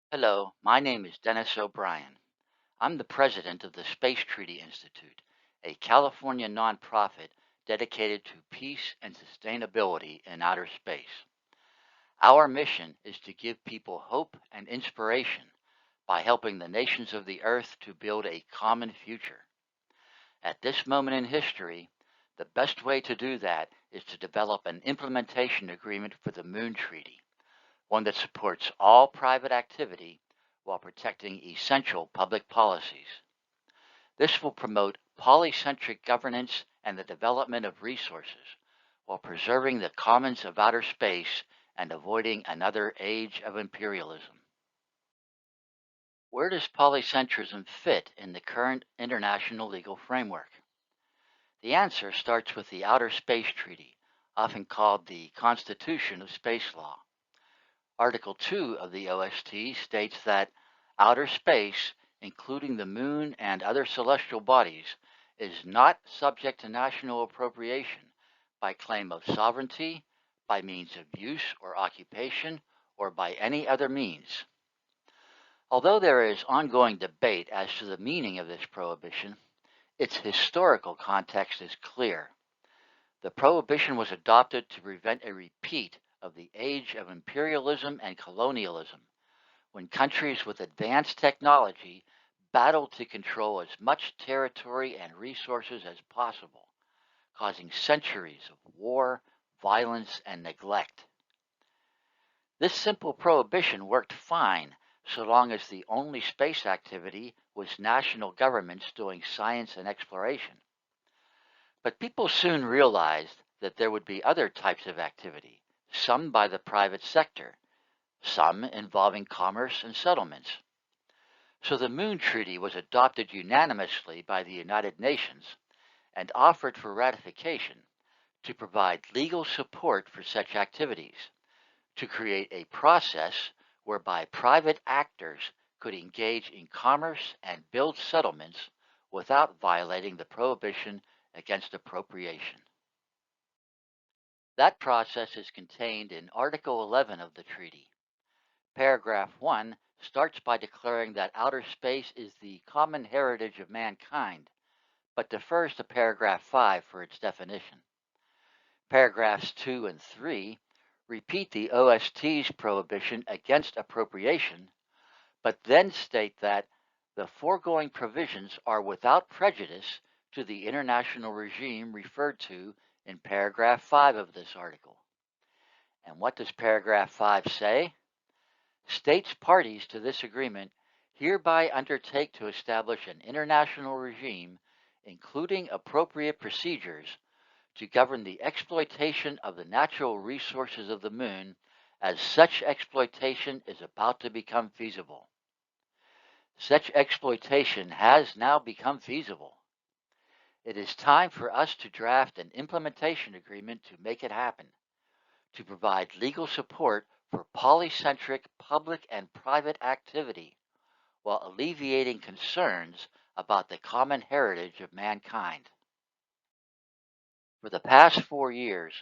Hello, my name is Dennis O'Brien. I'm the president of the Space Treaty Institute, a California nonprofit dedicated to peace and sustainability in outer space. Our mission is to give people hope and inspiration by helping the nations of the Earth to build a common future. At this moment in history, the best way to do that is to develop an implementation agreement for the Moon Treaty, one that supports all private activity while protecting essential public policies. This will promote polycentric governance and the development of resources while preserving the commons of outer space and avoiding another age of imperialism. Where does polycentrism fit in the current international legal framework? The answer starts with the Outer Space Treaty, often called the Constitution of Space Law. Article 2 of the OST states that outer space, including the moon and other celestial bodies, is not subject to national appropriation by claim of sovereignty, by means of use or occupation, or by any other means. Although there is ongoing debate as to the meaning of this prohibition, its historical context is clear. The prohibition was adopted to prevent a repeat of the age of imperialism and colonialism, when countries with advanced technology battled to control as much territory and resources as possible, causing centuries of war, violence, and neglect. This simple prohibition worked fine so long as the only space activity was national governments doing science and exploration. But people soon realized that there would be other types of activity, some by the private sector, some involving commerce and settlements. So the Moon Treaty was adopted unanimously by the United Nations and offered for ratification to provide legal support for such activities, to create a process whereby private actors could engage in commerce and build settlements without violating the prohibition against appropriation. That process is contained in Article 11 of the treaty. Paragraph 1 starts by declaring that outer space is the common heritage of mankind, but defers to paragraph 5 for its definition. Paragraphs 2 and 3 repeat the OST's prohibition against appropriation, but then state that the foregoing provisions are without prejudice to the international regime referred to in paragraph 5 of this article. And what does paragraph 5 say? States parties to this agreement hereby undertake to establish an international regime, including appropriate procedures, to govern the exploitation of the natural resources of the moon as such exploitation is about to become feasible. Such exploitation has now become feasible. It is time for us to draft an implementation agreement to make it happen, to provide legal support for polycentric public and private activity while alleviating concerns about the common heritage of mankind. For the past 4 years,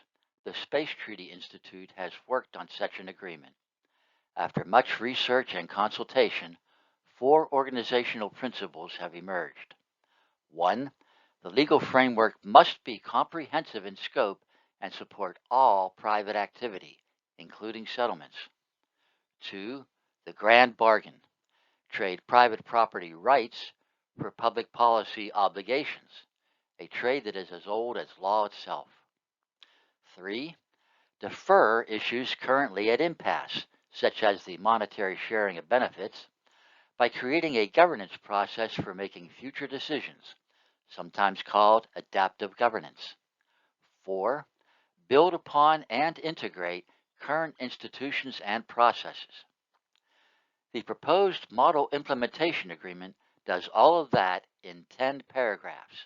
the Space Treaty Institute has worked on such an agreement. After much research and consultation, 4 organizational principles have emerged. 1. The legal framework must be comprehensive in scope and support all private activity, including settlements. 2. The grand bargain. Trade private property rights for public policy obligations, a trade that is as old as law itself. 3. Defer issues currently at impasse, such as the monetary sharing of benefits, by creating a governance process for making future decisions, sometimes called adaptive governance. 4. Build upon and integrate current institutions and processes. The proposed model implementation agreement does all of that in 10 paragraphs.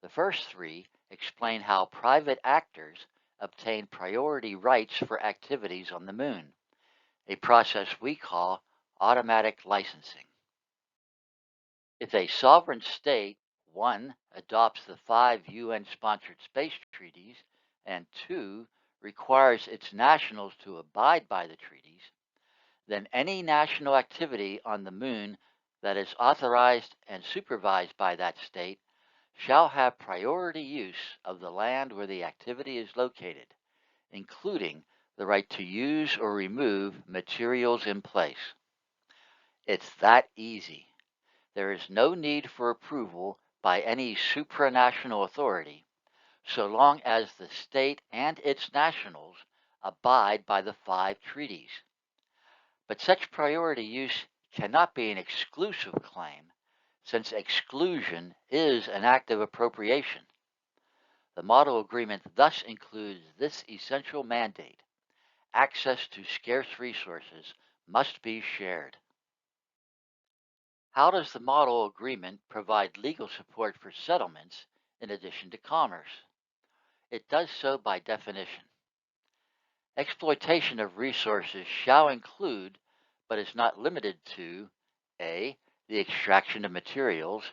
The first 3 explain how private actors obtain priority rights for activities on the moon, a process we call automatic licensing. If a sovereign state, 1, adopts the 5 UN-sponsored space treaties, and 2, requires its nationals to abide by the treaties, then any national activity on the Moon that is authorized and supervised by that state shall have priority use of the land where the activity is located, including the right to use or remove materials in place. It's that easy. There is no need for approval by any supranational authority, so long as the state and its nationals abide by the 5 treaties. But such priority use cannot be an exclusive claim, since exclusion is an act of appropriation. The model agreement thus includes this essential mandate: access to scarce resources must be shared. How does the model agreement provide legal support for settlements in addition to commerce? It does so by definition. Exploitation of resources shall include, but is not limited to: A. The extraction of materials;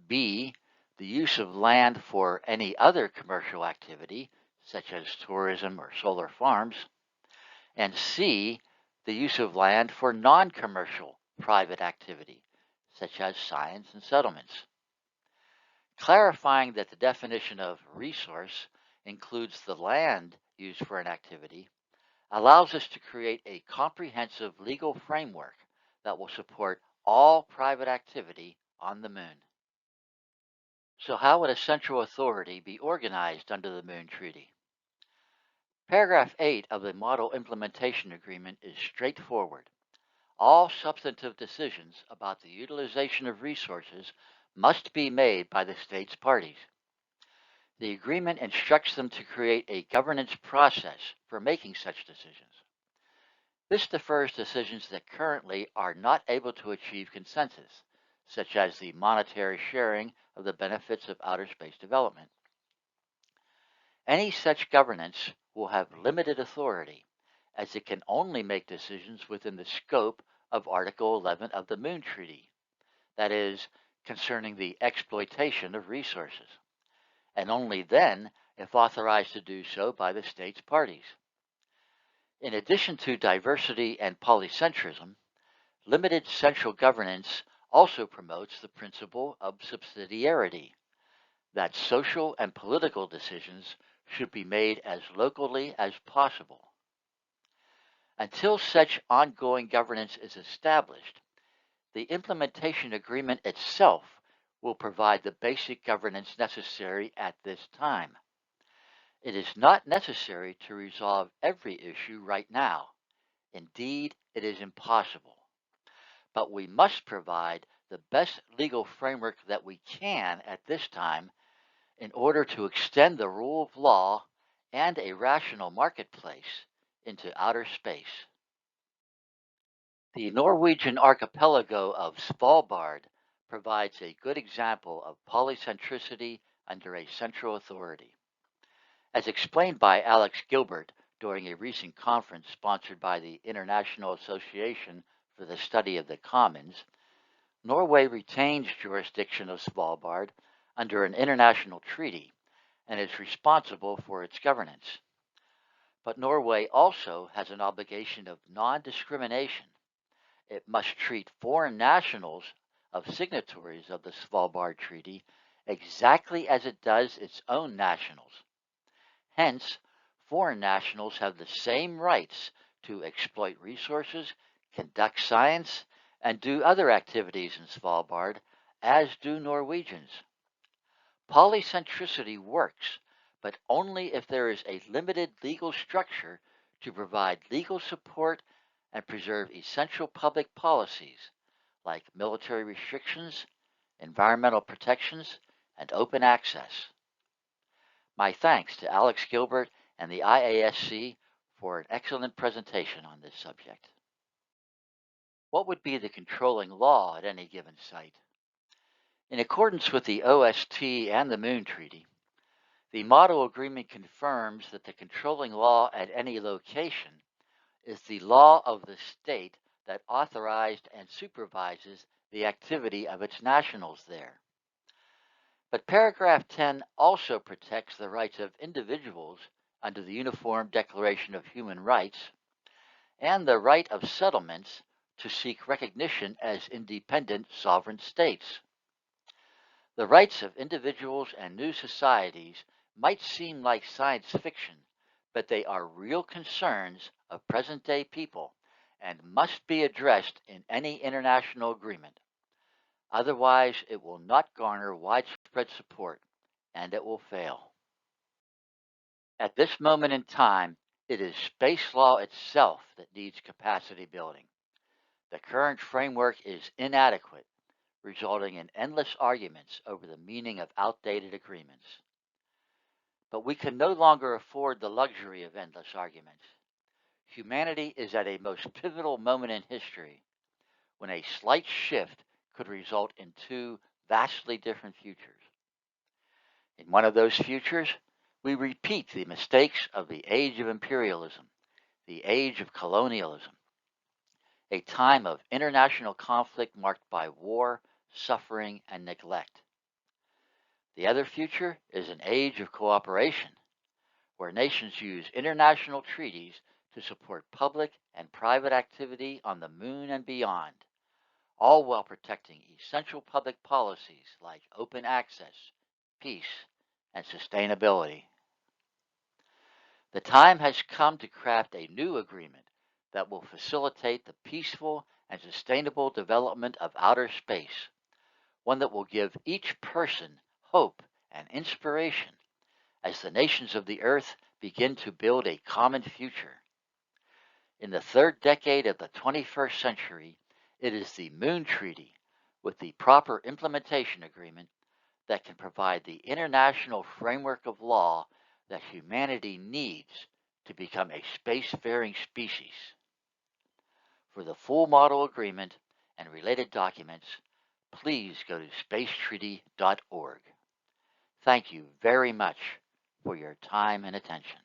B. The use of land for any other commercial activity, such as tourism or solar farms; and C. The use of land for non-commercial private activity, such as science and settlements. Clarifying that the definition of resource includes the land used for an activity allows us to create a comprehensive legal framework that will support all private activity on the Moon. So how would a central authority be organized under the Moon Treaty? Paragraph 8 of the Model Implementation Agreement is straightforward. All substantive decisions about the utilization of resources must be made by the state's parties. The agreement instructs them to create a governance process for making such decisions. This defers decisions that currently are not able to achieve consensus, such as the monetary sharing of the benefits of outer space development. Any such governance will have limited authority, as it can only make decisions within the scope of Article 11 of the Moon Treaty, that is, concerning the exploitation of resources, and only then if authorized to do so by the state's parties. In addition to diversity and polycentrism, limited central governance also promotes the principle of subsidiarity, that social and political decisions should be made as locally as possible. Until such ongoing governance is established, the implementation agreement itself will provide the basic governance necessary at this time. It is not necessary to resolve every issue right now. Indeed, it is impossible. But we must provide the best legal framework that we can at this time in order to extend the rule of law and a rational marketplace into outer space. The Norwegian archipelago of Svalbard provides a good example of polycentricity under a central authority. As explained by Alex Gilbert during a recent conference sponsored by the International Association for the Study of the Commons, Norway retains jurisdiction of Svalbard under an international treaty and is responsible for its governance. But Norway also has an obligation of non-discrimination. It must treat foreign nationals of signatories of the Svalbard Treaty exactly as it does its own nationals. Hence, foreign nationals have the same rights to exploit resources, conduct science, and do other activities in Svalbard as do Norwegians. Polycentricity works, but only if there is a limited legal structure to provide legal support and preserve essential public policies like military restrictions, environmental protections, and open access. My thanks to Alex Gilbert and the IASC for an excellent presentation on this subject. What would be the controlling law at any given site? In accordance with the OST and the Moon Treaty, the Model Agreement confirms that the controlling law at any location is the law of the state that authorized and supervises the activity of its nationals there. But paragraph 10 also protects the rights of individuals under the Uniform Declaration of Human Rights and the right of settlements to seek recognition as independent sovereign states. The rights of individuals and new societies might seem like science fiction, but they are real concerns of present day people and must be addressed in any international agreement. Otherwise, it will not garner widespread support and it will fail. At this moment in time, it is space law itself that needs capacity building. The current framework is inadequate, resulting in endless arguments over the meaning of outdated agreements. But we can no longer afford the luxury of endless arguments. Humanity is at a most pivotal moment in history when a slight shift could result in two vastly different futures. In one of those futures, we repeat the mistakes of the age of imperialism, the age of colonialism, a time of international conflict marked by war, suffering, and neglect. The other future is an age of cooperation, where nations use international treaties to support public and private activity on the moon and beyond, all while protecting essential public policies like open access, peace, and sustainability. The time has come to craft a new agreement that will facilitate the peaceful and sustainable development of outer space, one that will give each person hope and inspiration as the nations of the earth begin to build a common future. In the third decade of the 21st century, it is the Moon Treaty, with the proper implementation agreement, that can provide the international framework of law that humanity needs to become a spacefaring species. For the full model agreement and related documents, please go to spacetreaty.org. Thank you very much for your time and attention.